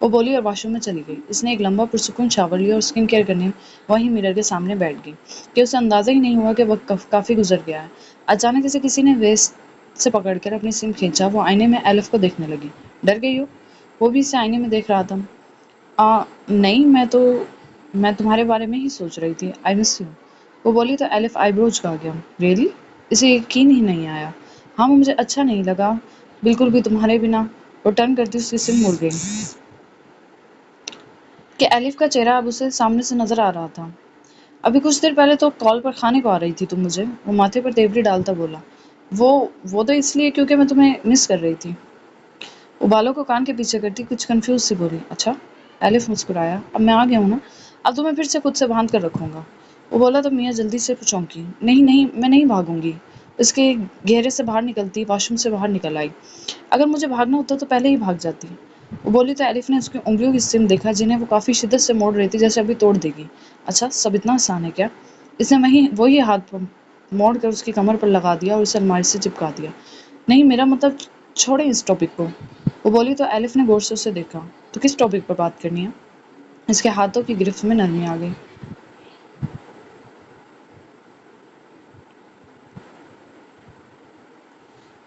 وہ بولی اور واش روم میں چلی گئی۔ اس نے ایک لمبا پرسکون شاور لیا اور اسکن کیئر کرنے وہیں میرر کے سامنے بیٹھ گئی کہ اسے اندازہ ہی نہیں ہوا کہ وقت کافی گزر گیا ہے۔ اچانک اسے کسی نے ویسٹ سے پکڑ کر اپنی سم کھینچا۔ وہ آئینے میں ایلف کو دیکھنے لگی۔ ڈر گئی ہو؟ وہ بھی اسے آئینے میں دیکھ رہا تھا۔ نہیں، میں تمہارے بارے میں ہی سوچ رہی تھی۔ آئی مس یو۔ وہ بولی تو ایلف آئی برو جھکا گیا۔ ریئلی؟ اسے یقین ہی نہیں آیا۔ ہاں، مجھے اچھا نہیں لگا بالکل بھی تمہارے بنا۔ وہ ٹرن کرتی اس کی سم مڑ گئی کہ ایلف کا چہرہ اب اسے سامنے سے نظر آ رہا تھا۔ ابھی کچھ دیر پہلے تو کال پر کھانے کو آ رہی تھی تم مجھے، وہ ماتھے پر تیوری ڈالتا بولا۔ وہ تو اس لیے کیونکہ میں تمہیں مس کر رہی تھی۔ وہ بالوں کو کان کے پیچھے کرتی کچھ کنفیوز سی بولی۔ اچھا؟ ایلف مسکرایا۔ اب میں آ گیا ہوں نا، اب تو میں پھر سے خود سے باندھ کر رکھوں گا۔ وہ بولا تو میاں جلدی سے چونکی۔ نہیں نہیں، میں نہیں بھاگوں گی۔ اس کے گھیرے سے باہر نکلتی واش روم سے باہر نکل آئی۔ اگر مجھے بھاگنا ہوتا تو پہلے ہی بھاگ جاتی۔ وہ بولی تو ایلف نے اس کی انگلیوں کی سم دیکھا جنہیں وہ کافی شدت سے موڑ رہی تھی جیسے ابھی توڑ دے گی۔ اچھا، سب اتنا آسان ہے کیا؟ اس نے وہی ہاتھ موڑ کر اس کی کمر پر لگا دیا اور اسے الماری سے چپکا دیا۔ نہیں، میرا مطلب چھوڑیں اس ٹاپک کو۔ وہ بولی تو ایلف نے غور سے اسے دیکھا۔ تو کس ٹاپک پر بات کرنی ہے؟ اس کے ہاتھوں کی گرفت میں نرمی آ گئی۔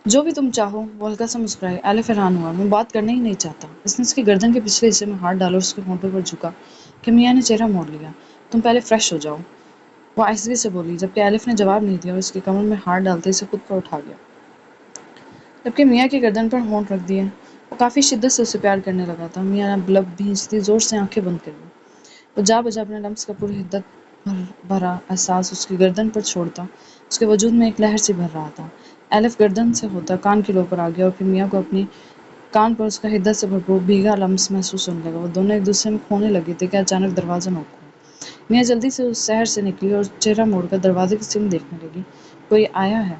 جو بھی تم چاہو، وہ ہلکا سا مسکرائی۔ ایلف حیران ہوا۔ میں بات کرنا ہی نہیں چاہتا۔ اس نے اس کی گردن کے پچھلے حصے میں ہاتھ ڈالا اور اس کے ہونٹوں پر جھکا کہ میاں نے چہرہ موڑ لیا۔ تم پہلے فریش ہو جاؤ، وہ آہستگی سے بولی، جبکہ ایلف نے جواب نہیں دیا اور اس کی کمر میں ہاتھ ڈالتے اسے خود پر اٹھا گیا، جبکہ میاں کی گردن پر ہونٹ رکھ دیے۔ وہ کافی شدت سے اسے پیار کرنے لگا تھا۔ میاں لب بھینچتی زور سے آنکھیں بند کر لی۔ وہ جا بجا اپنے لمس کا پوری حدت بھرا احساس اس کی گردن پر چھوڑتا اس کے وجود میں ایک لہر سی بھر رہا تھا۔ ایلف گردن سے ہوتا کان کے لو پر آ گیا اور پھر میاں کو اپنی کان پر اس کا حدت سے بھرپور بھیگا لمس محسوس ہونے لگا۔ وہ دونوں ایک دوسرے میں کھونے لگے تھے کہ اچانک دروازہ نوک ہوا۔ میاں جلدی سے اس شہر سے نکلی اور چہرہ موڑ کر دروازے کی سم دیکھنے لگی۔ کوئی آیا ہے؟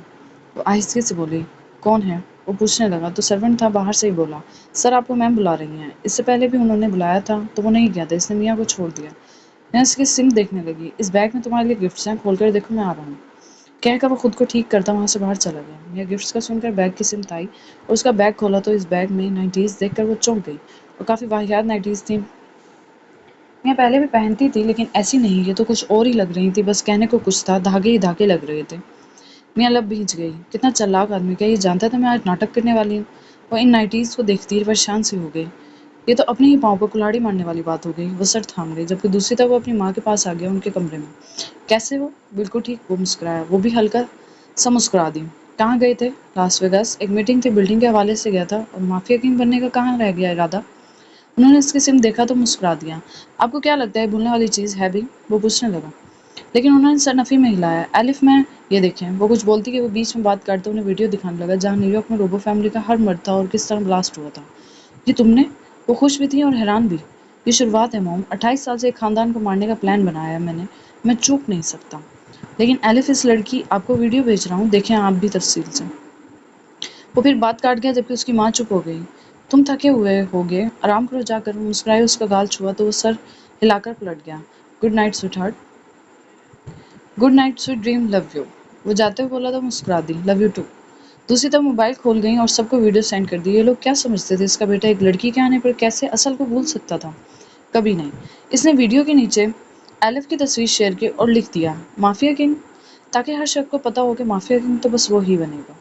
وہ آہستگی سے بولی۔ کون ہے؟ وہ پوچھنے لگا تو سرونٹ تھا باہر سے ہی بولا، سر آپ کو میم بلا رہی ہیں۔ اس سے پہلے بھی انہوں نے بلایا تھا تو وہ نہیں گیا تھا۔ اس نے میاں کو چھوڑ دیا۔ میں اس کی سم دیکھنے لگی۔ اس بیگ میں تمہارے لیے گفٹس ہیں، کھول کر دیکھو، میں آ رہا ہوں، کہہ کر وہ خود کو ٹھیک کرتا وہاں سے باہر چلا گیا۔ میاں گفٹس کا سن کر بیگ کی سمت آئی اور اس کا بیگ کھولا تو اس بیگ میں نائٹیز دیکھ کر وہ چونک گئی، اور کافی واہیات نائٹیز تھیں۔ میں پہلے بھی پہنتی تھی لیکن ایسی نہیں، یہ تو کچھ اور ہی لگ رہی تھی، بس کہنے کو کچھ تھا، دھاگے ہی دھاگے لگ رہے تھے۔ میاں لب بھینچ گئی۔ کتنا چالاک آدمی، کیا یہ جانتا تھا میں آج ناٹک کرنے والی ہوں؟ وہ ان نائٹیز کو دیکھتی پریشان سی ہو گئی۔ یہ تو اپنے ہی پاؤں پر کلاڑی مارنے والی بات ہو گئی۔ وہ سر تھام گئی، جبکہ دوسری طرف وہ اپنی ماں کے پاس آ گیا، ان کے کمرے میں۔ کیسے ہو؟ بالکل ٹھیک، وہ مسکرایا۔ وہ بھی ہلکا سا مسکرا دی۔ کہاں گئے تھے؟ لاس ویگاس، ایک میٹنگ تھی، بلڈنگ کے حوالے سے گیا تھا۔ اور مافیا کنگ بننے کا کہاں رہ گیا ارادہ؟ انہوں نے اس کی سم دیکھا تو مسکرا دیا۔ آپ کو کیا لگتا ہے بھولنے والی چیز ہے بھی؟ وہ پوچھنے لگا، لیکن انہوں نے سر نفی میں ہلایا۔ ایلف میں یہ دیکھیں، وہ کچھ بولتی کہ وہ بیچ میں بات کاٹتے انہیں ویڈیو دکھانے لگا جہاں نیو یارک میں روبو فیملی کا ہر مرد تھا اور کس طرح بلاسٹ ہوا تھا۔ یہ تم نے؟ وہ خوش بھی تھی اور حیران بھی۔ یہ شروعات ہے موم، 28 سال سے ایک خاندان کو مارنے کا پلان بنایا ہے میں چوک نہیں سکتا۔ لیکن ایلف، اس لڑکی آپ کو ویڈیو بھیج رہا ہوں، دیکھیں آپ بھی تفصیل سے۔ وہ پھر بات کاٹ گیا جبکہ اس کی ماں چپ ہو گئی۔ تم تھکے ہوئے ہوگے، آرام کرو جا کر، وہ مسکرائے، اس کا گال چھوا تو وہ سر ہلا کر پلٹ گیا۔ Good night sweetheart. Good night sweet dream, love you. وہ جاتے ہوئے بولا تو مسکرا دی، لو یو ٹو۔ دوسری طرف موبائل کھول گئی اور سب کو ویڈیو سینڈ کر دی۔ یہ لوگ کیا سمجھتے تھے؟ اس کا بیٹا ایک لڑکی کے آنے پر کیسے اصل کو بھول سکتا تھا؟ کبھی نہیں۔ اس نے ویڈیو کے نیچے ایلف کی تصویر شیئر کی اور لکھ دیا، مافیا کنگ، تاکہ ہر شخص کو پتا ہو کہ مافیا کنگ تو بس وہی بنے گا۔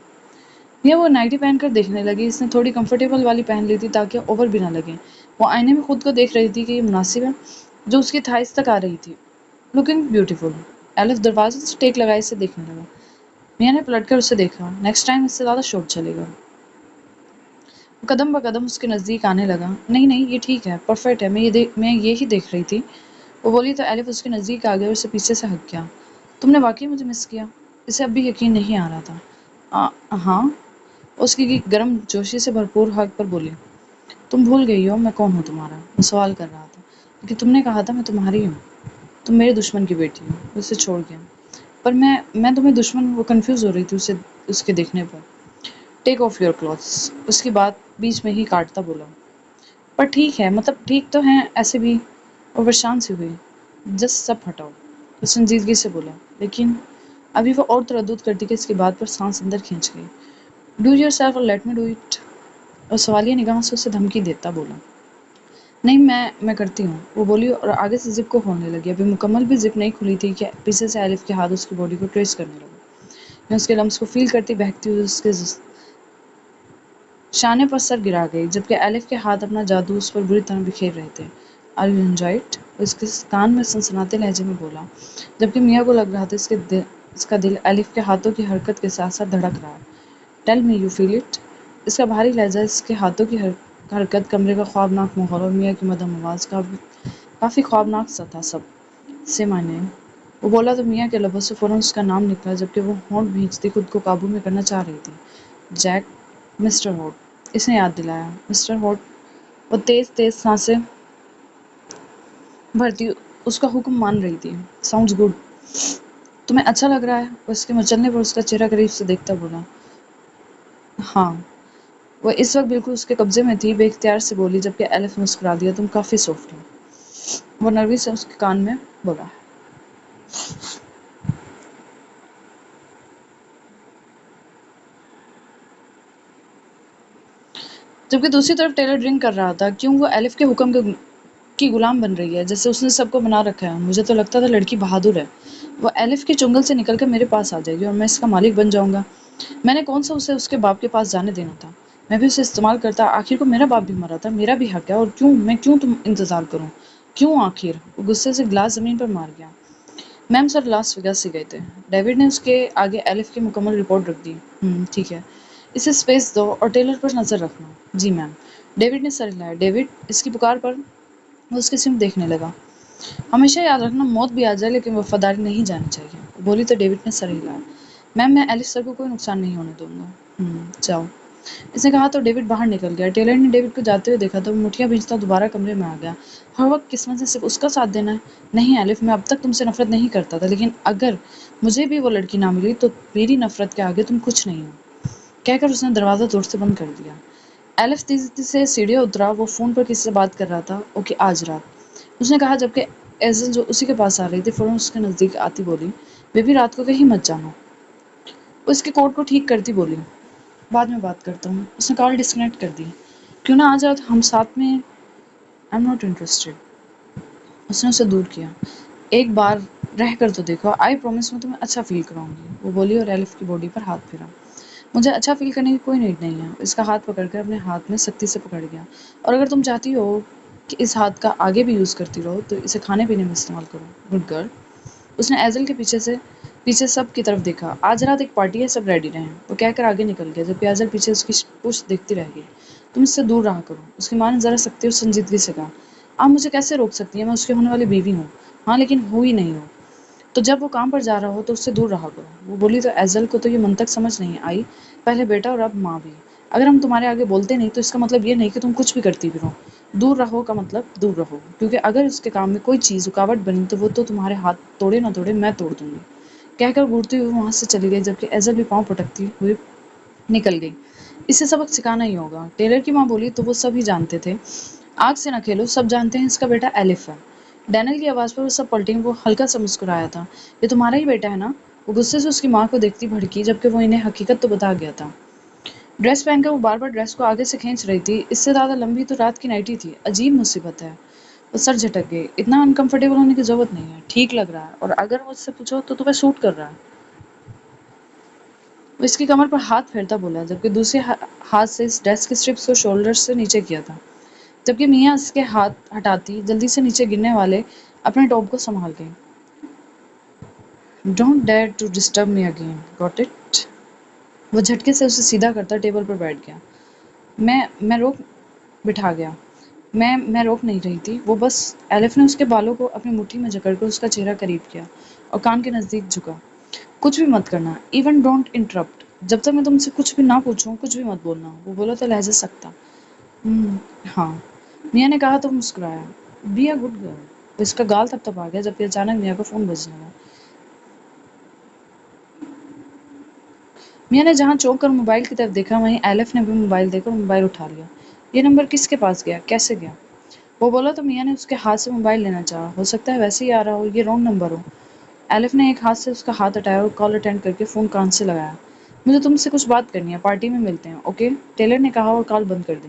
یہ وہ نائٹی پہن کر دیکھنے لگی۔ اس نے تھوڑی کمفرٹیبل والی پہن لی تھی تاکہ اوور بھی نہ لگے۔ وہ آئینے میں خود کو دیکھ رہی تھی کہ یہ مناسب ہے، جو اس کی تھائز تک آ رہی تھی۔ Looking beautiful. ایلف دروازے سے ٹیک لگائے اسے دیکھنے لگا۔ میاں نے پلٹ کر اسے دیکھا۔ نیکسٹ ٹائم اس سے زیادہ شور چلے گا۔ وہ قدم بقدم اس کے نزدیک آنے لگا۔ نہیں نہیں، یہ ٹھیک ہے، پرفیکٹ ہے، میں یہی دیکھ رہی تھی، وہ بولی تو ایلف اس کے نزدیک آ گیا اور اسے پیچھے سے ہٹ گیا۔ تم نے واقعی مجھے مس کیا؟ اسے اب بھی یقین نہیں آ رہا تھا۔ ہاں، اس کی گرم جوشی سے بھرپور ہگ پر بولی۔ تم بھول گئی ہو میں کون ہوں تمہارا؟ وہ سوال کر رہا تھا، لیکن تم نے کہا تھا میں تمہاری ہوں، تم میرے دشمن کی بیٹی ہو۔ وہ اسے چھوڑ گیا۔ پر میں تمہیں دشمن، وہ کنفیوز ہو رہی تھی اس کے دیکھنے پر۔ ٹیک آف یور کلوتھس، اس کی بات بیچ میں ہی کاٹتا بولا۔ پر ٹھیک ہے، مطلب ٹھیک تو ہیں ایسے بھی۔ وہ پریشان سی ہوئی۔ جسٹ سب ہٹاؤ، وہ سنجیدگی سے بولا۔ لیکن ابھی وہ اور تردد کرتی کہ اس کی بات پر سانس اندر کھینچ گئی۔ ڈو یور سیلف اور لیٹ می ڈو اٹ، اور سوالیہ نگاہوں سے اسے دھمکی دیتا بولا۔ نہیں میں کرتی ہوں، وہ بولی اور آگے سے زپ کو کھولنے لگی۔ ابھی مکمل بھی زپ نہیں کھلی تھی کہ پیچھے سے الف کے ہاتھ اس کی باڈی کو ٹریس کرنے لگا۔ میں اس کے لمس کو فیل کرتی بہکتی ہوئی اس کے شانے پر سر گرا گئی، جبکہ الف کے ہاتھ اپنا جادو اس پر بری طرح بکھیر رہے تھے۔ Are you enjoyed? اس کے کان میں سنسناتے لہجے میں بولا، جبکہ میاں کو لگ رہا تھا اس کا دل الف کے ہاتھوں کی حرکت کے ساتھ ساتھ دھڑک رہا ہے۔ Tell me you feel it? اس کا بھاری لہجہ، اس کے ہاتھوں کی حرکت، کمرے کا خوابناک ماحول اور میاں کی مدھم آواز کافی خوابناک سا تھا سب۔ سے مائی نیم، وہ بولا تو میاں کے لبوں سے فوراً اس کا نام نکلا، جبکہ وہ ہونٹ بھینچتی خود کو قابو میں کرنا چاہ رہی تھی۔ جیک، مسٹر ہوٹ، اس نے یاد دلایا۔ مسٹر ہوٹ، وہ تیز تیز سانسیں بھرتی اس کا حکم مان رہی تھی۔ ساؤنڈز گڈ، تمہیں اچھا لگ رہا ہے؟ وہ اس کے مچلنے پر اس کا چہرہ قریب سے دیکھتا بولا۔ ہاں، وہ اس وقت بالکل اس کے قبضے میں تھی، بے اختیار سے بولی، جبکہ الف نے مسکرا دیا۔ تم کافی سافٹ ہو، وہ نروی سے اس کے کان میں بولا۔ جبکہ دوسری طرف ٹیلر ڈرنک کر رہا تھا۔ کیوں وہ الف کے حکم کی غلام بن رہی ہے، جیسے اس نے سب کو بنا رکھا ہے؟ مجھے تو لگتا تھا لڑکی بہادر ہے، وہ الف کے چنگل سے نکل کر میرے پاس آ جائے گی اور میں اس کا مالک بن جاؤں گا۔ میں نے کون سا اسے اس کے باپ کے پاس جانے دینا تھا؟ میں بھی اسے استعمال کرتا، آخر کو میرا باپ بھی مرا تھا، میرا بھی حق ہے، اور کیوں تم انتظار کروں؟ کیوں آخر؟ وہ غصے سے گلاس زمین پر مار گیا۔ میم سر لاس ویگاس سے گئے تھے۔ ڈیوڈ نے اس کے آگے الف کی مکمل رپورٹ رکھ دی۔ ٹھیک ہے، اسے اسپیس دو اور ٹیلر پر نظر رکھنا۔ جی میم۔ ڈیوڈ نے سر ہلایا۔ ڈیوڈ، اس کی پکار پر وہ اس کی سمت دیکھنے لگا۔ ہمیشہ یاد رکھنا، موت بھی آ جائے لیکن وفاداری نہیں جانی چاہیے، بولی تو ڈیوڈ نے سر ہلایا۔ میم میں الف سر کو کوئی نقصان نہیں ہونے دوں گا۔ جاؤ، اس نے کہا تو ڈیوڈ باہر نکل گیا۔ ٹیلر نے ڈیوڈ کو جاتے ہوئے دیکھا تو وہ مٹھیاں بھیجتا دوبارہ کمرے میں آ گیا۔ ہر وقت قسمت سے صرف اس کا ساتھ دینا ہے؟ نہیں الف، میں اب تک تم سے نفرت نہیں کرتا تھا، لیکن اگر مجھے بھی وہ لڑکی نہ ملی تو میری نفرت کے آگے تم کچھ نہیں ہو، کہہ کر اس نے دروازہ زور سے بند کر دیا۔ الف تیزی سے سیڑھیاں اترا۔ وہ فون پر کسی سے بات کر رہا تھا۔ اوکے، آج رات، اس نے کہا، جبکہ ایزل جو اسی کے پاس آ رہی تھی فوراً اس کے نزدیک آتی بولی، بیبی رات کو کہیں مت جانا۔ وہ اس کے کوٹ کو ٹھیک کرتی بولی، بعد میں بات کرتا ہوں۔ اس نے کال ڈسکنیکٹ کر دی۔ کیوں نہ آج رات ہم ساتھ میں؟ I am not interested. اس نے اسے دور کیا۔ ایک بار رہ کر تو دیکھو، آئی پرومس میں تمہیں اچھا فیل کراؤں گی، وہ بولی اور الف کی باڈی پر ہاتھ پھیرا۔ مجھے اچھا فیل کرنے کی کوئی نیڈ نہیں ہے۔ اس کا ہاتھ پکڑ کر اپنے ہاتھ میں سختی سے پکڑ گیا۔ اور اگر تم چاہتی ہو کہ اس ہاتھ کا آگے بھی یوز کرتی رہو تو اسے کھانے پینے میں استعمال کرو، گڈ گرل۔ اس نے ایزل کے پیچھے سب کی طرف دیکھا۔ آج رات ایک پارٹی ہے، سب ریڈی رہیں، وہ کہہ کر آگے نکل گیا، جبکہ ایزل پیچھے اس کی پشت دیکھتی رہ گئی۔ تم اس سے دور رہا کرو، اس کی ماں نے ذرا سختی اور سنجیدگی سے کہا۔ آپ مجھے کیسے روک سکتی ہیں؟ میں اس کی ہونے والی بیوی ہوں۔ ہاں لیکن ہوئی نہیں ہو تو جب وہ کام پر جا رہا ہو تو اس سے دور رہا کرو، وہ بولی تو ایزل کو تو یہ منطق سمجھ نہیں آئی، پہلے بیٹا اور اب ماں بھی۔ اگر ہم تمہارے آگے بولتے نہیں تو اس کا مطلب یہ نہیں کہ تم کچھ بھی کرتی بھی رہو۔ دور رہو کا مطلب دور رہو، کیونکہ اگر اس کے کام میں کوئی چیز رکاوٹ بنی تو وہ تو تمہارے ہاتھ توڑے نہ توڑے میں توڑ دوں گی، کہہ کر گھورتی ہوئی وہاں سے چلی گئی، جبکہ ایزل بھی پاؤں پٹکتی ہوئی نکل گئی۔ اسے سبق سکھانا ہی ہوگا، ٹیلر کی ماں بولی تو وہ سب ہی جانتے تھے، آگ سے نہ کھیلو، سب جانتے ہیں اس کا بیٹا الف ہے۔ ڈینل کی آواز پر وہ سب پلٹیں، وہ ہلکا سا مسکرایا تھا۔ یہ تمہارا ہی بیٹا ہے نا؟ وہ غصے سے اس کی ماں کو دیکھتی بھڑکی، جبکہ وہ انہیں حقیقت تو بتا گیا تھا۔ ڈریس پہن کر وہ بار بار ڈریس کو آگے سے کھینچ رہی تھی، اس سے زیادہ لمبی تو رات کی نائٹی تھی۔ عجیب مصیبت ہے، وہ سر جھٹک گئی۔ اتنا انکمفرٹیبل ہونے کی ضرورت نہیں ہے، ٹھیک لگ رہا ہے، اور اگر مجھ سے پوچھو تو تمہیں سوٹ کر رہا ہے۔ وہ اس کی کمر پر ہاتھ پھیرتا بولا، جبکہ دوسرے ہاتھ سے اس ڈریس کی اسٹرپس کو شولڈر سے نیچے کیا تھا، جبکہ میاں اس کے ہاتھ ہٹاتی جلدی سے نیچے گرنے والے اپنے ٹاپ کو سنبھال گئی۔ Don't dare to disturb me again, got it? وہ جھٹکے سے اسے سیدھا کرتا ٹیبل پر بیٹھ گیا۔ میں روک بٹھا گیا۔ میں روک نہیں رہی تھی، وہ بس۔ الف نے اس کے بالوں کو اپنی مٹھی میں جکڑ کر اس کا چہرہ قریب کیا اور کان کے نزدیک جھکا۔ کچھ بھی مت کرنا، ایون ڈونٹ انٹرپٹ، جب تک میں تم سے کچھ بھی نہ پوچھوں کچھ بھی مت بولنا، وہ بولا تو لہجہ سخت تھا۔ ہاں، میاں نے کہا تو مسکرایا۔ Be a good girl. اس کا گال تپ تپ آ گیا، جبکہ اچانک میاں کا فون بجنے لگا۔ میاں نے جہاں چونک کر موبائل کی طرف دیکھا وہیں الف نے بھی موبائل دے کر موبائل اٹھا لیا۔ یہ نمبر کس کے پاس گیا؟ کیسے گیا؟ وہ بولا تو میاں نے اس کے ہاتھ سے موبائل لینا چاہا۔ ہو سکتا ہے ویسے ہی آ رہا ہو، یہ رانگ نمبر ہو۔ الف نے ایک ہاتھ سے اس کا ہاتھ ہٹایا اور کال اٹینڈ کر کے فون کان سے لگایا۔ مجھے تم سے کچھ بات کرنی ہے، پارٹی میں ملتے ہیں، اوکے؟ ٹیلر نے کہا اور کال بند کر دی۔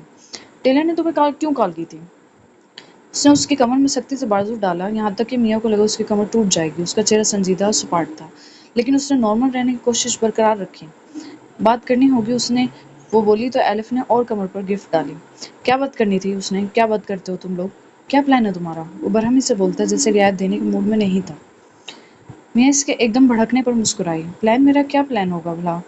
ٹیلر نے تمہیں کیوں کال کی تھی؟ اس نے اس کی کمر میں سختی سے بازو ڈالا، یہاں تک کہ میاں کو لگا اس کی کمر ٹوٹ جائے گی۔ اس کا چہرہ سنجیدہ اور سپاٹ تھا، لیکن اس نے نارمل رہنے کی کوشش برقرار رکھی۔ بات کرنی ہوگی اس نے، وہ بولی تو ایلف نے اور کمر پر گرفت ڈالی۔ کیا بات کرنی تھی اس نے؟ کیا بات کرتے ہو تم لوگ؟ کیا پلان ہے تمہارا؟ وہ برہمی سے بولتا جیسے رعایت دینے کے موڈ میں نہیں تھا۔ میاں اس کے ایک دم بھڑکنے پر مسکرائی۔ پلان؟ میرا کیا پلان ہوگا بھلا؟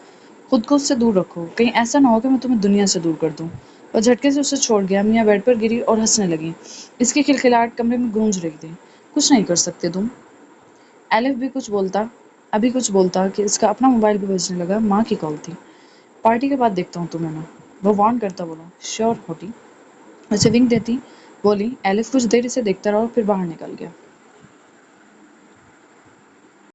خود کو اس سے دور رکھو، کہیں ایسا نہ ہو کہ میں تمہیں دنیا سے دور کر دوں۔ اور جھٹکے سے اسے چھوڑ گیا۔ میاں بیڈ پر گری اور ہنسنے لگی۔ اس کی کھلکھلاہٹ کمرے میں گونج رہی تھی۔ کچھ نہیں کر سکتے تم؟ ایلف بھی ابھی کچھ بولتا کہ اس کا اپنا موبائل بھی بجنے لگا۔ ماں کی کال تھی۔ پارٹی کے بعد دیکھتا ہوں تمہیں میں، وہ وارن کرتا بولا۔ شیور ہوٹی، اسے ونک دیتی بولی۔ ایلف کچھ دیر اسے دیکھتا رہا اور پھر باہر نکل گیا۔